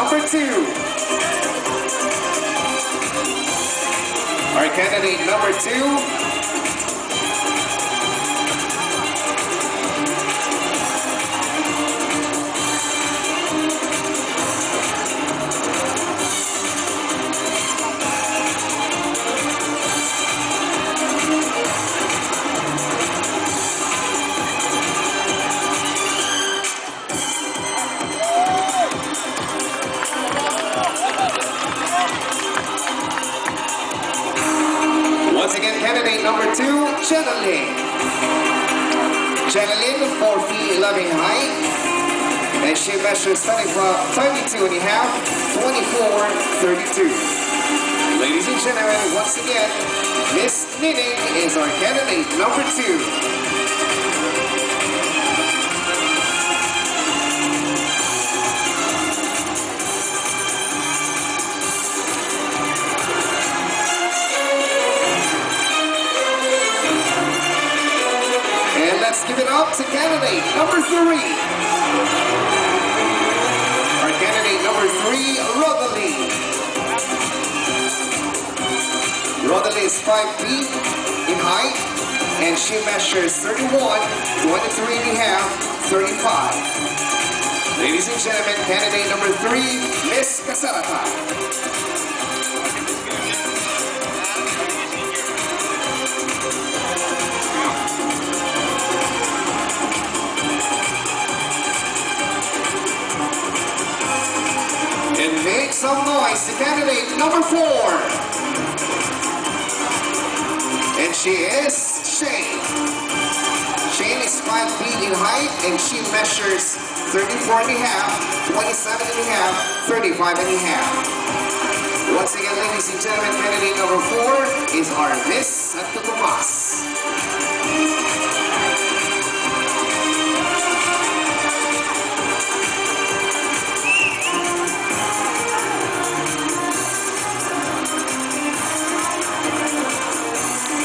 number 2. Our candidate number 2. Once again, candidate number 2, Channeling. Channeling, 4 feet 11 height, and she measures 32 and a half, 24, 32. Ladies and gentlemen, once again, Miss Nining is our candidate number 2. Let's give it up to candidate number 3. Our candidate number 3, Rodalie. Rodalie is 5 feet in height, and she measures 31, 23 and a half, 35. Ladies and gentlemen, candidate number 3, Miss Kasarata. And make some noise to candidate number 4. And she is Shane. Shane is 5 feet in height, and she measures 34 and a half, 27 and a half, 35 and a half. Once again, ladies and gentlemen, candidate number 4 is our Miss Santo Tomas.